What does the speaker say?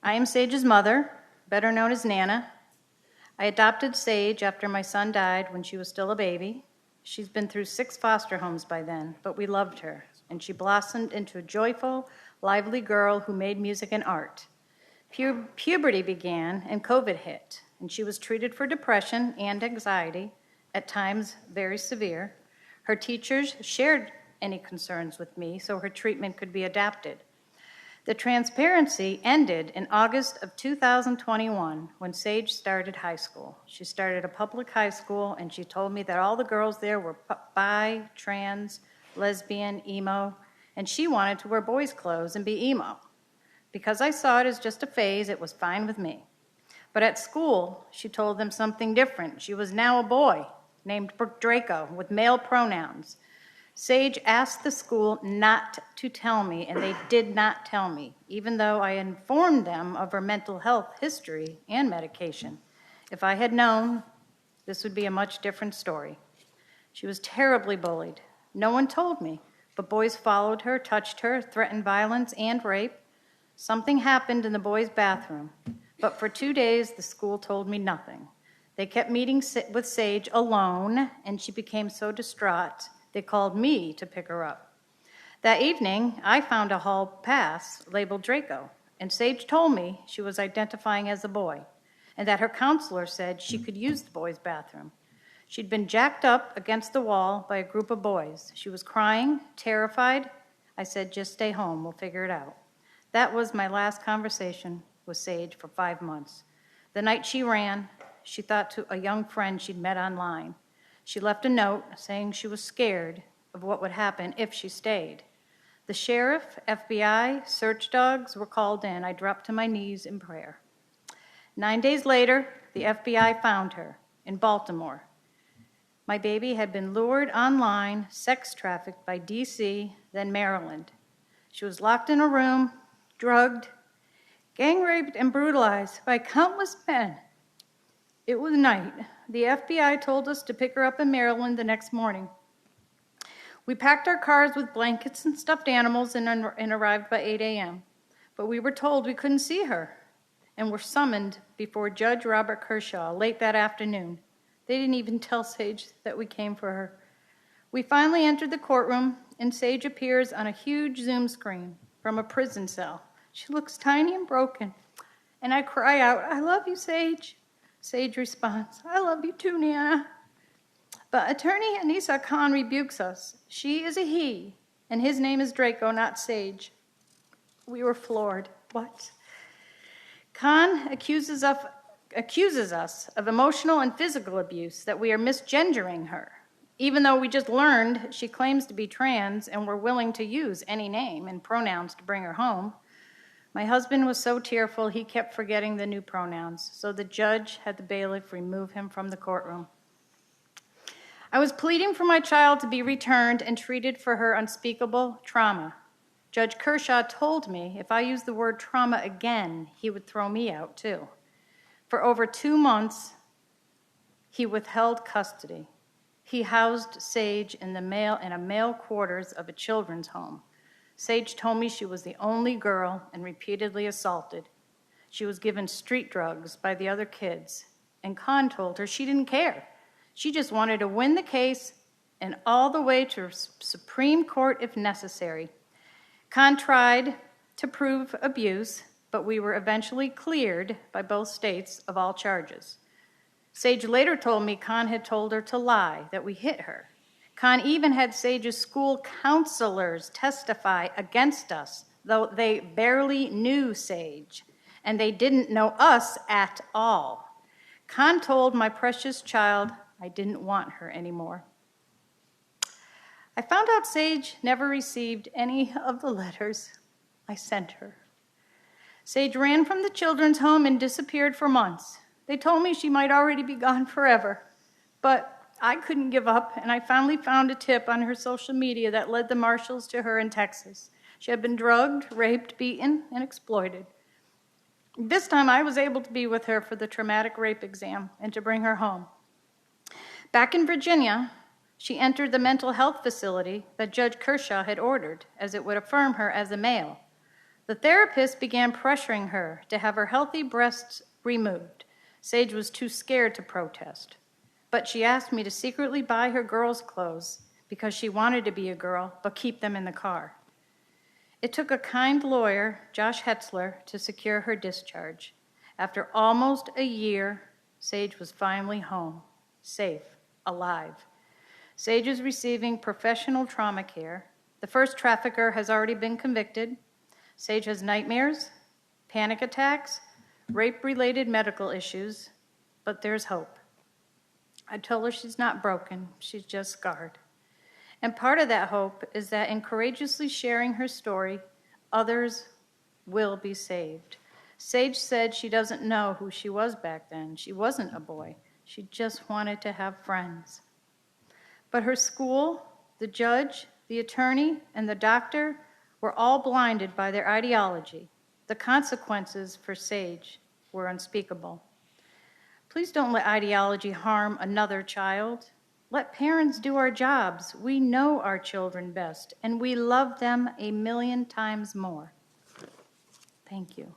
I am Sage's mother, better known as Nana. I adopted Sage after my son died when she was still a baby. She's been through 6 foster homes by then, but we loved her, and she blossomed into a joyful, lively girl who made music and art. Puberty began and COVID hit, and she was treated for depression and anxiety, at times very severe. Her teachers shared any concerns with me so her treatment could be adapted. The transparency ended in August of 2021 when Sage started high school. She started a public high school, and she told me that all the girls there were bi, trans, lesbian, emo, and she wanted to wear boys' clothes and be emo. Because I saw it as just a phase, it was fine with me. But at school, she told them something different. She was now a boy named Draco with male pronouns. Sage asked the school not to tell me, and they did not tell me, even though I informed them of her mental health history and medication. If I had known, this would be a much different story. She was terribly bullied. No one told me, but boys followed her, touched her, threatened violence and rape. Something happened in the boys' bathroom, but for 2 days, the school told me nothing. They kept meeting with Sage alone, and she became so distraught, they called me to pick her up. That evening, I found a hall pass labeled Draco, and Sage told me she was identifying as a boy, and that her counselor said she could use the boys' bathroom. She'd been jacked up against the wall by a group of boys. She was crying, terrified. I said, just stay home, we'll figure it out. That was my last conversation with Sage for 5 months. The night she ran, she thought to a young friend she'd met online. She left a note saying she was scared of what would happen if she stayed. The sheriff, FBI, search dogs were called in. I dropped to my knees in prayer. 9 days later, the FBI found her in Baltimore. My baby had been lured online, sex trafficked by DC, then Maryland. She was locked in a room, drugged, gang raped, and brutalized by countless men. It was night. The FBI told us to pick her up in Maryland the next morning. We packed our cars with blankets and stuffed animals and arrived by 8 a.m. But we were told we couldn't see her and were summoned before Judge Robert Kershaw late that afternoon. They didn't even tell Sage that we came for her. We finally entered the courtroom, and Sage appears on a huge Zoom screen from a prison cell. She looks tiny and broken, and I cry out, "I love you, Sage." Sage responds, "I love you too, Nana." But attorney Anissa Khan rebukes us. She is a he, and his name is Draco, not Sage. We were floored. What? Khan accuses us of emotional and physical abuse, that we are misgendering her, even though we just learned she claims to be trans and we're willing to use any name and pronouns to bring her home. My husband was so tearful, he kept forgetting the new pronouns, so the judge had the bailiff remove him from the courtroom. I was pleading for my child to be returned and treated for her unspeakable trauma. Judge Kershaw told me if I used the word trauma again, he would throw me out too. For over 2 months, he withheld custody. He housed Sage in a male quarters of a children's home. Sage told me she was the only girl and repeatedly assaulted. She was given street drugs by the other kids, and Khan told her she didn't care. She just wanted to win the case and all the way to Supreme Court if necessary. Khan tried to prove abuse, but we were eventually cleared by both states of all charges. Sage later told me Khan had told her to lie, that we hit her. Khan even had Sage's school counselors testify against us, though they barely knew Sage, and they didn't know us at all. Khan told my precious child I didn't want her anymore. I found out Sage never received any of the letters I sent her. Sage ran from the children's home and disappeared for months. They told me she might already be gone forever, but I couldn't give up, and I finally found a tip on her social media that led the marshals to her in Texas. She had been drugged, raped, beaten, and exploited. This time I was able to be with her for the traumatic rape exam and to bring her home. Back in Virginia, she entered the mental health facility that Judge Kershaw had ordered, as it would affirm her as a male. The therapist began pressuring her to have her healthy breasts removed. Sage was too scared to protest, but she asked me to secretly buy her girls' clothes because she wanted to be a girl, but keep them in the car. It took a kind lawyer, Josh Hetzler, to secure her discharge. After almost a year, Sage was finally home, safe, alive. Sage is receiving professional trauma care. The first trafficker has already been convicted. Sage has nightmares, panic attacks, rape-related medical issues, but there's hope. I told her she's not broken, she's just scarred. And part of that hope is that in courageously sharing her story, others will be saved. Sage said she doesn't know who she was back then. She wasn't a boy. She just wanted to have friends. But her school, the judge, the attorney, and the doctor were all blinded by their ideology. The consequences for Sage were unspeakable. Please don't let ideology harm another child. Let parents do our jobs. We know our children best, and we love them a million times more. Thank you.